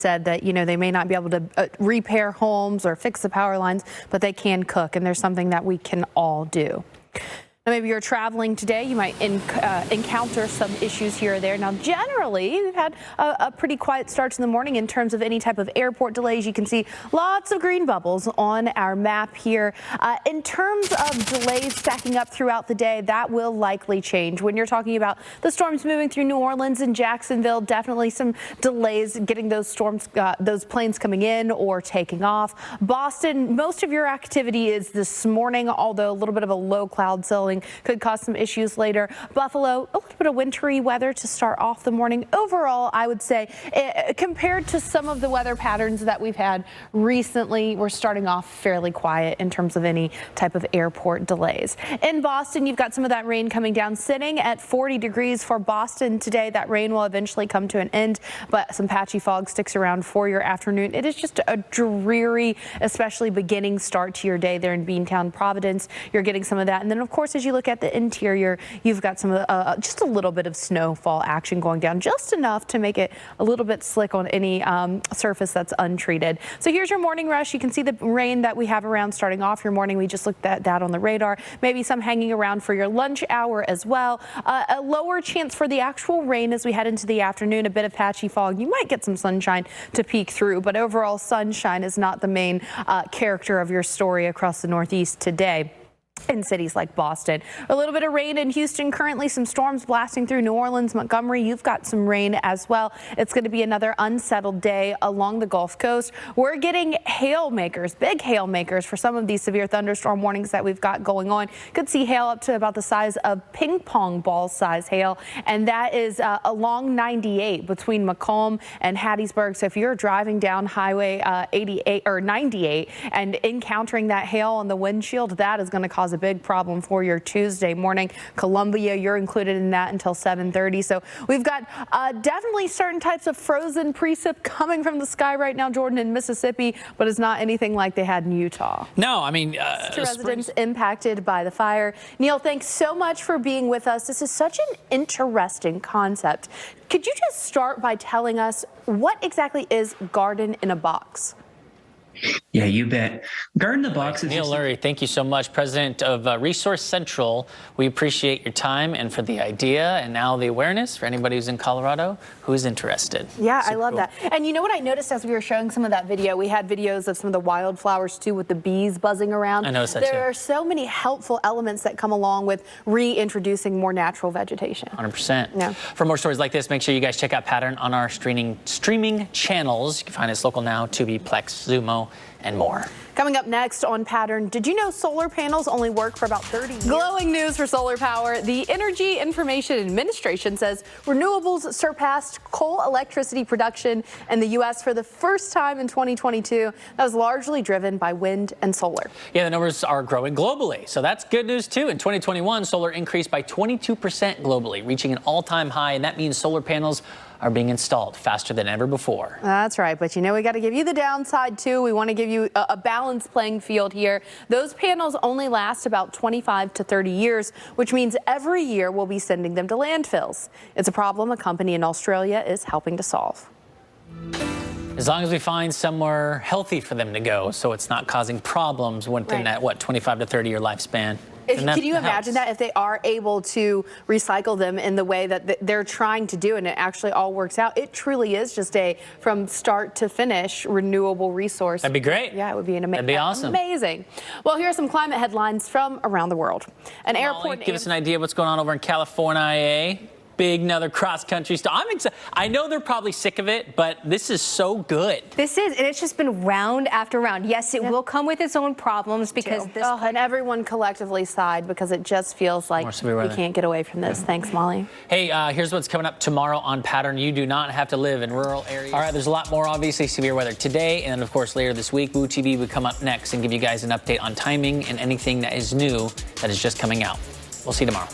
said that, they may not be able to repair homes or fix the power lines, but they can cook, and there's something that we can all do. Now, maybe you're traveling today, you might encounter some issues here or there. Now, generally, we've had a pretty quiet start to the morning in terms of any type of airport delays. You can see lots of green bubbles on our map here. In terms of delays stacking up throughout the day, that will likely change. When you're talking about the storms moving through New Orleans and Jacksonville, definitely some delays getting those those planes coming in or taking off. Boston, most of your activity is this morning, although a little bit of a low cloud ceiling could cause some issues later. Buffalo, a little bit of wintry weather to start off the morning. Overall, I would say, compared to some of the weather patterns that we've had recently, we're starting off fairly quiet in terms of any type of airport delays. In Boston, you've got some of that rain coming down, sitting at 40 degrees for Boston today. That rain will eventually come to an end, but some patchy fog sticks around for your afternoon. It is just a dreary, especially beginning start to your day there in Beantown, Providence. You're getting some of that. And then, of course, as you look at the interior, you've got some just a little bit of snowfall action going down, just enough to make it a little bit slick on any surface that's untreated. So here's your morning rush. You can see the rain that we have around starting off your morning. We just looked at that on the radar. Maybe some hanging around for your lunch hour as well. A lower chance for the actual rain as we head into the afternoon. A bit of patchy fog. You might get some sunshine to peek through, but overall sunshine is not the main character of your story across the Northeast today. In cities like Boston, a little bit of rain in Houston currently, some storms blasting through New Orleans, Montgomery. You've got some rain as well. It's going to be another unsettled day along the Gulf Coast. We're getting hail makers, big hail makers for some of these severe thunderstorm warnings that we've got going on. Could see hail up to about the size of ping pong ball size hail, and that is along 98 between Macomb and Hattiesburg. So if you're driving down Highway 88 or 98 and encountering that hail on the windshield, that is going to cause a big problem for your Tuesday morning. Columbia, you're included in that until 7:30. So we've got definitely certain types of frozen precip coming from the sky right now, Jordan, in Mississippi, but it's not anything like they had in Utah. No, I mean, residents impacted by the fire. Neil, thanks so much for being with us. This is such an interesting concept. Could you just start by telling us what exactly is Garden in a Box? Yeah, you bet. Garden in the Box is Neil Lurie, thank you so much, president of Resource Central. We appreciate your time and for the idea and now the awareness for anybody who's in Colorado who's interested. Yeah, I love that. And you know what I noticed as we were showing some of that video? We had videos of some of the wildflowers too with the bees buzzing around. I noticed that too. There are so many helpful elements that come along with reintroducing more natural vegetation. 100%. Yeah. For more stories like this, make sure you guys check out Pattern on our streaming channels. You can find us Local Now, Tubi, Plex, Zumo, and more. Coming up next on Pattern, did you know solar panels only work for about 30 years? Glowing news for solar power. The Energy Information Administration says renewables surpassed coal electricity production in the U.S. for the first time in 2022. That was largely driven by wind and solar. Yeah, the numbers are growing globally, so that's good news too. In 2021, solar increased by 22% globally, reaching an all-time high, and that means solar panels are being installed faster than ever before. That's right, but we got to give you the downside too. We want to give you a balanced playing field here. Those panels only last about 25 to 30 years, which means every year we'll be sending them to landfills. It's a problem a company in Australia is helping to solve. As long as we find somewhere healthy for them to go, so it's not causing problems within that, 25 to 30 year lifespan. Can you imagine that if they are able to recycle them in the way that they're trying to do and it actually all works out? It truly is just a from start to finish renewable resource. That'd be great. Yeah, it would be That'd be awesome. Amazing. Well, here are some climate headlines from around the world. An airport. Give us an idea of what's going on over in California. Big another cross-country stuff. I'm excited. I know they're probably sick of it, but this is so good. This is, and it's just been round after round. Yes, it will come with its own problems because this. Oh, and everyone collectively sighed because it just feels like we can't get away from this. Thanks, Molly. Hey, here's what's coming up tomorrow on Pattern. You do not have to live in rural areas. All right, there's a lot more, obviously, severe weather today, and of course later this week. Woo TV will come up next and give you guys an update on timing and anything that is new that is just coming out. We'll see you tomorrow.